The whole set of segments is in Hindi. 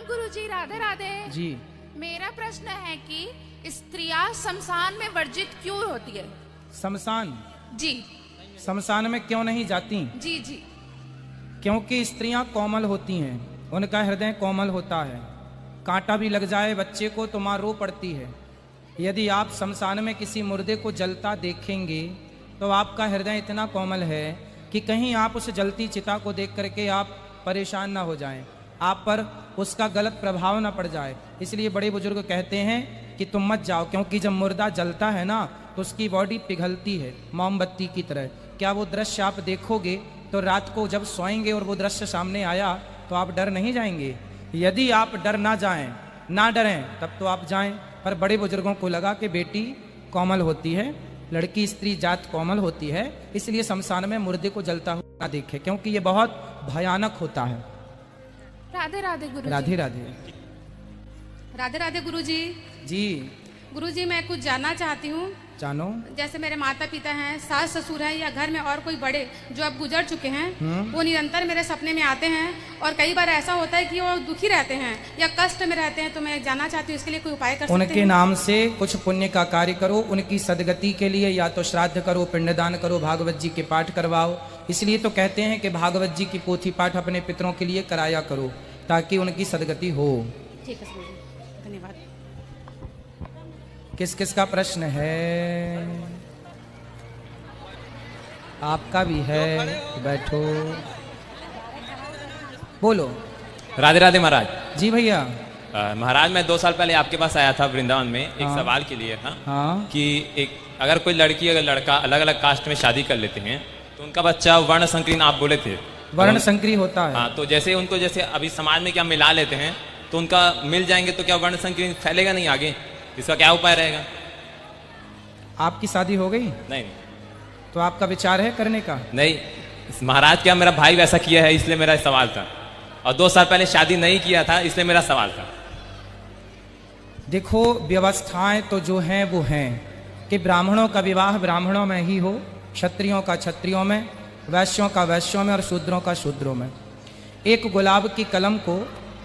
गुरुजी राधे राधे जी। मेरा प्रश्न है कि स्त्रियां शमशान में वर्जित क्यों होती है? शमशान? जी। शमशान में क्यों नहीं जाती? जी जी। क्योंकि स्त्रियां कोमल होती हैं, उनका हृदय कोमल होता है। कांटा भी लग जाए बच्चे को तो माँ रो पड़ती है। यदि आप शमशान में किसी मुर्दे को जलता देखेंगे तो आपका हृदय इतना कोमल है कि कहीं आप उस जलती चिता को देख करके आप परेशान ना हो जाएं, आप पर उसका गलत प्रभाव ना पड़ जाए। इसलिए बड़े बुजुर्ग कहते हैं कि तुम मत जाओ, क्योंकि जब मुर्दा जलता है ना तो उसकी बॉडी पिघलती है मोमबत्ती की तरह। क्या वो दृश्य आप देखोगे तो रात को जब सोएंगे और वो दृश्य सामने आया तो आप डर नहीं जाएंगे? यदि आप डर ना जाएं, ना डरें, तब तो आप जाएं। पर बड़े बुजुर्गों को लगा कि बेटी कोमल होती है, लड़की स्त्री जात कोमल होती है, इसलिए शमशान में मुर्दे को जलता हुआ ना देखे, क्योंकि ये बहुत भयानक होता है। राधे राधे गुरुजी। राधे राधे। राधे राधे गुरुजी। जी। गुरुजी मैं कुछ जानना चाहती हूँ। जानो। जैसे मेरे माता पिता हैं, सास ससुर हैं, या घर में और कोई बड़े जो अब गुजर चुके हैं, वो निरंतर मेरे सपने में आते हैं और कई बार ऐसा होता है कि वो दुखी रहते हैं या कष्ट में रहते हैं। तो मैं जानना चाहती हूँ इसके लिए कोई उपाय कर सकते हैं? उनके नाम से कुछ पुण्य का कार्य करो, उनकी सदगति के लिए या तो श्राद्ध करो, पिंडदान करो, भागवत जी के पाठ करवाओ। इसलिए तो कहते हैं कि भागवत जी की पोथी पाठ अपने पितरों के लिए कराया करो ताकि उनकी सदगति हो। ठीक है गुरुजी, धन्यवाद। किस किस का प्रश्न है? आपका भी है, बैठो, बोलो। राधे राधे महाराज। जी भैया। महाराज मैं 2 साल पहले आपके पास आया था वृंदावन में, एक हाँ। सवाल के लिए था। हाँ। कि एक अगर कोई लड़की अगर लड़का अलग अलग कास्ट में शादी कर लेते हैं तो उनका बच्चा वर्ण संकीर्ण आप बोले थे, वर्ण संकरी होता है। हाँ, तो जैसे उनको जैसे अभी समाज में क्या मिला लेते हैं तो उनका मिल जाएंगे तो क्या वर्ण संकीर्ण फैलेगा नहीं आगे? इसका क्या उपाय रहेगा? आपकी शादी हो गई? नहीं। तो आपका विचार है करने का? नहीं महाराज, क्या मेरा भाई वैसा किया है इसलिए मेरा सवाल था, और 2 साल पहले शादी नहीं किया था इसलिए मेरा सवाल था। देखो, व्यवस्थाएं तो जो हैं वो हैं कि ब्राह्मणों का विवाह ब्राह्मणों में ही हो, क्षत्रियों का क्षत्रियों में, वैश्यों का वैश्यों में और शूद्रों का शूद्रों में। एक गुलाब की कलम को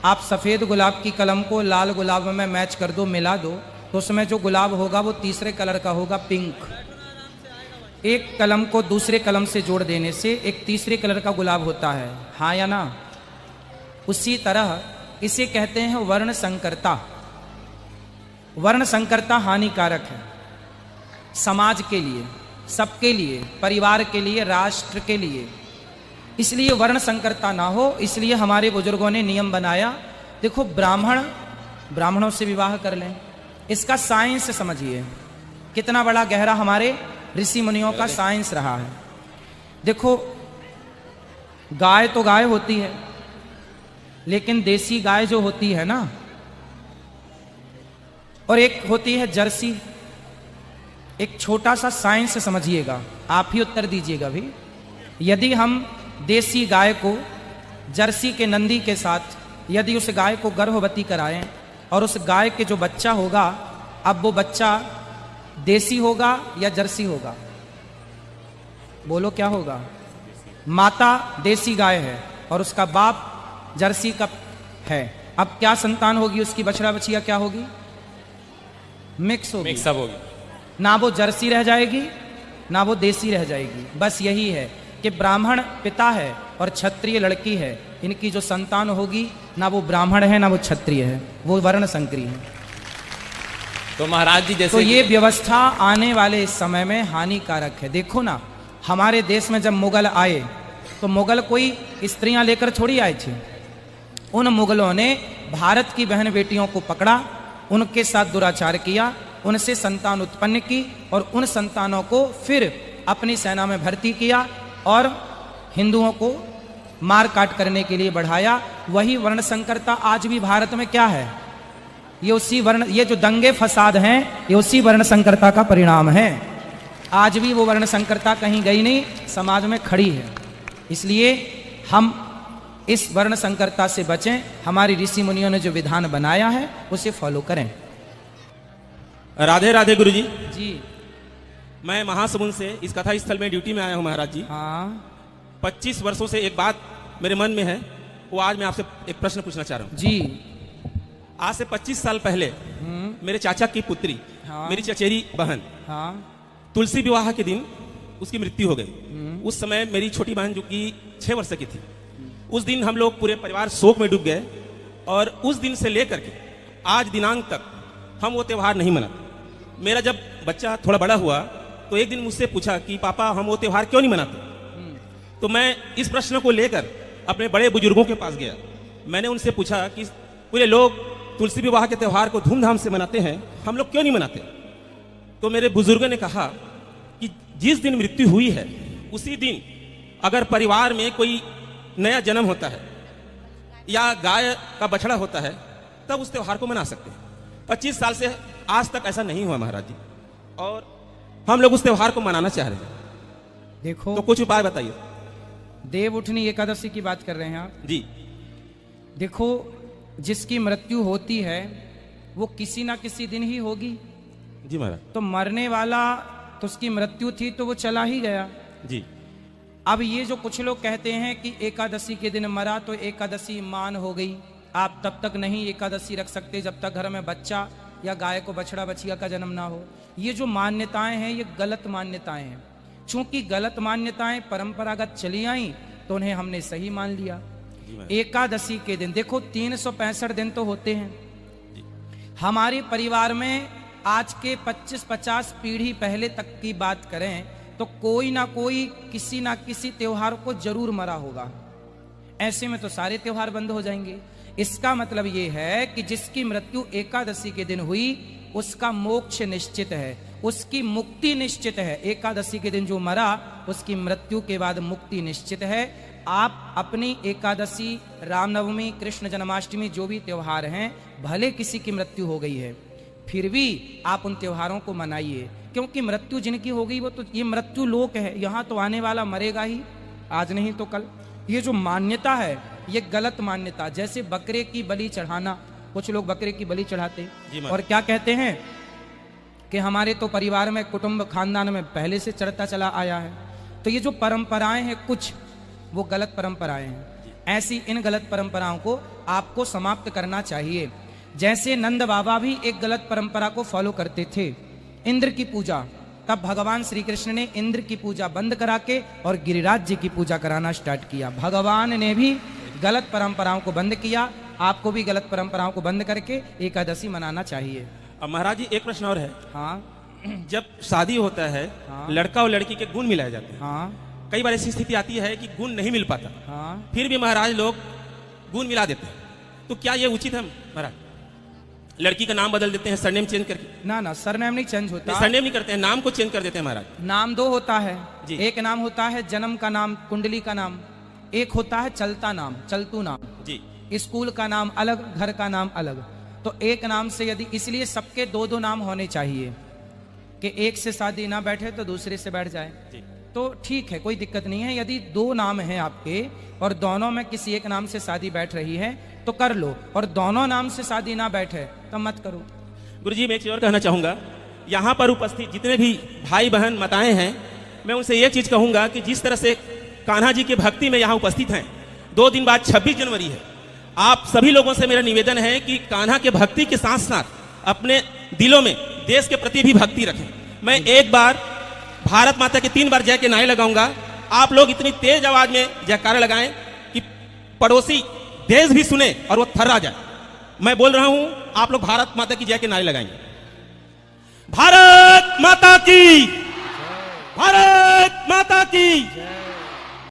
आप सफ़ेद गुलाब की कलम को लाल गुलाब में मैच कर दो, मिला दो, तो उसमें जो गुलाब होगा वो तीसरे कलर का होगा, पिंक। एक कलम को दूसरे कलम से जोड़ देने से एक तीसरे कलर का गुलाब होता है, हाँ या ना? उसी तरह इसे कहते हैं वर्ण संकरता। वर्ण संकरता हानिकारक है समाज के लिए, सबके लिए, परिवार के लिए, राष्ट्र के लिए। इसलिए वर्ण संकरता ना हो, इसलिए हमारे बुजुर्गों ने नियम बनाया। देखो, ब्राह्मणों से विवाह कर लें, इसका साइंस समझिए कितना बड़ा गहरा हमारे ऋषि मुनियों का साइंस रहा है। देखो, गाय तो गाय होती है, लेकिन देसी गाय जो होती है ना, और एक होती है जर्सी। एक छोटा सा साइंस समझिएगा, आप ही उत्तर दीजिएगा भी। यदि हम देसी गाय को जर्सी के नंदी के साथ यदि उस गाय को गर्भवती कराएं और उस गाय के जो बच्चा होगा, अब वो बच्चा देसी होगा या जर्सी होगा? बोलो क्या होगा? माता देसी गाय है और उसका बाप जर्सी का है। अब क्या संतान होगी उसकी? बछड़ा बछिया क्या होगी? मिक्स होगी, मिक्सअप होगी। ना वो जर्सी रह जाएगी ना वो देसी रह जाएगी। बस यही है कि ब्राह्मण पिता है और क्षत्रिय लड़की है, इनकी जो संतान होगी ना वो ब्राह्मण है ना वो क्षत्रिय है, वो वर्ण संकरी है। तो महाराज जी जैसे तो ये व्यवस्था आने वाले इस समय में हानिकारक है। देखो ना, हमारे देश में जब मुगल आए तो मुगल कोई स्त्रियां लेकर थोड़ी आए थे। उन मुगलों ने भारत की बहन बेटियों को पकड़ा, उनके साथ दुराचार किया, उनसे संतान उत्पन्न की और उन संतानों को फिर अपनी सेना में भर्ती किया और हिंदुओं को मार काट करने के लिए बढ़ाया। वही वर्ण संकरता आज भी भारत में क्या है? ये जो दंगे फसाद हैं, ये उसी वर्ण संकरता का परिणाम है। आज भी वो वर्ण संकरता कहीं गई नहीं, समाज में खड़ी है। इसलिए हम इस वर्ण संकरता से बचें। हमारी ऋषि मुनियों ने जो विधान बनाया है उसे फॉलो करें। राधे राधे गुरुजी। जी। मैं महासमुंद से इस कथा स्थल में ड्यूटी में आया हूँ महाराज जी। हाँ। 25 वर्षों से एक बात मेरे मन में है, वो आज मैं आपसे एक प्रश्न पूछना चाह रहा हूँ। जी। आज से 25 साल पहले मेरे चाचा की पुत्री, हाँ। मेरी चचेरी बहन, हाँ तुलसी विवाह के दिन उसकी मृत्यु हो गई। उस समय मेरी छोटी बहन जो कि 6 वर्ष की थी, उस दिन हम लोग पूरे परिवार शोक में डूब गए और उस दिन से लेकर के आज दिनांक तक हम वो त्यौहार नहीं मनाते। मेरा जब बच्चा थोड़ा बड़ा हुआ तो एक दिन मुझसे पूछा कि पापा हम वो त्यौहार क्यों नहीं मनाते। तो मैं इस प्रश्न को लेकर अपने बड़े बुजुर्गों के पास गया। मैंने उनसे पूछा कि पूरे लोग तुलसी विवाह के त्यौहार को धूमधाम से मनाते हैं, हम लोग क्यों नहीं मनाते। तो मेरे बुजुर्गों ने कहा कि जिस दिन मृत्यु हुई है उसी दिन अगर परिवार में कोई नया जन्म होता है या गाय का बछड़ा होता है तब उस त्यौहार को मना सकते हैं। 25 साल से आज तक ऐसा नहीं हुआ महाराज जी, और हम लोग उस त्यौहार को मनाना चाह रहे हैं। देखो तो कुछ उपाय बताइए। देव उठनी एकादशी की बात कर रहे हैं आप। जी देखो, जिसकी मृत्यु होती है वो किसी ना किसी दिन ही होगी। जी महाराज। तो मरने वाला तो उसकी मृत्यु थी तो वो चला ही गया। जी अब ये जो कुछ लोग कहते हैं कि एकादशी के दिन मरा तो एकादशी मान हो गई, आप तब तक नहीं एकादशी रख सकते जब तक घर में बच्चा या गाय को बछड़ा बछिया का जन्म ना हो। ये जो मान्यताएं हैं ये गलत मान्यताएं हैं। चूंकि गलत मान्यताएं परंपरागत चली आई तो उन्हें हमने सही मान लिया। एकादशी के दिन देखो 365 दिन तो होते हैं। हमारे परिवार में आज के 25-50 पीढ़ी पहले तक की बात करें तो कोई ना कोई किसी ना किसी त्योहार को जरूर मरा होगा। ऐसे में तो सारे त्योहार बंद हो जाएंगे। इसका मतलब ये है कि जिसकी मृत्यु एकादशी के दिन हुई उसका मोक्ष निश्चित है, उसकी मुक्ति निश्चित है। एकादशी के दिन जो मरा उसकी मृत्यु के बाद मुक्ति निश्चित है। आप अपनी एकादशी, रामनवमी, कृष्ण जन्माष्टमी जो भी त्योहार हैं, भले किसी की मृत्यु हो गई है फिर भी आप उन त्योहारों को मनाइए, क्योंकि मृत्यु जिनकी हो गई वो तो ये मृत्यु लोक है, यहाँ तो आने वाला मरेगा ही, आज नहीं तो कल। ये जो मान्यता है ये गलत मान्यता। जैसे बकरे की बलि चढ़ाना, कुछ लोग बकरे की बलि चढ़ाते और क्या कहते हैं कि हमारे तो परिवार में, कुटुंब, खानदान में पहले से चढ़ता चला आया है। तो ये जो परंपराएं हैं कुछ वो गलत परंपराएं हैं। ऐसी इन गलत परंपराओं को आपको समाप्त करना चाहिए। जैसे नंद बाबा भी एक गलत परंपरा को फॉलो करते थे, इंद्र की पूजा। तब भगवान श्री कृष्ण ने इंद्र की पूजा बंद करा के और गिरिराज जी की पूजा कराना स्टार्ट किया। भगवान ने भी गलत परंपराओं को बंद किया, आपको भी गलत परंपराओं को बंद करके एकादशी मनाना चाहिए। अब महाराज जी एक प्रश्न और है। हाँ जब शादी होता है, हाँ। लड़का और लड़की के गुण मिलाए जाते हैं। हाँ कई बार ऐसी स्थिति आती है कि गुण नहीं मिल पाता, हाँ फिर भी महाराज लोग गुण मिला देते हैं। तो क्या ये उचित है महाराज? लड़की का नाम बदल देते हैं, सरनेम चेंज करके। ना सरनेम नहीं चेंज होता। सरनेम नहीं करते हैं, नाम को चेंज कर देते हैं महाराज। नाम दो होता है जी। एक नाम होता है जन्म का नाम, कुंडली का नाम। एक होता है चलता नाम, चलतू नाम। जी स्कूल का नाम अलग, घर का नाम अलग। तो एक नाम से यदि, इसलिए सबके दो दो नाम होने चाहिए कि एक से शादी ना बैठे तो दूसरे से बैठ जाए। जी। तो ठीक है, कोई दिक्कत नहीं है। यदि दो नाम हैं आपके और दोनों में किसी एक नाम से शादी बैठ रही है तो कर लो, और दोनों नाम से शादी ना बैठे तो मत करो। गुरुजी मैं एक चीज और कहना चाहूंगा। यहाँ पर उपस्थित जितने भी भाई बहन माताएं हैं, मैं उनसे एक चीज कहूंगा कि जिस तरह से कान्हा जी की भक्ति में यहाँ उपस्थित हैं, 2 दिन बाद 26 जनवरी है। आप सभी लोगों से मेरा निवेदन है कि कान्हा के भक्ति के साथ साथ अपने दिलों में देश के प्रति भी भक्ति रखें। मैं एक बार भारत माता के 3 बार जय के नारे लगाऊंगा, आप लोग इतनी तेज आवाज में जयकारा लगाएं कि पड़ोसी देश भी सुने और वो थर्रा जाए। मैं बोल रहा हूं, आप लोग भारत माता की जय के नारे लगाएंगे। भारत माता की, भारत माता की।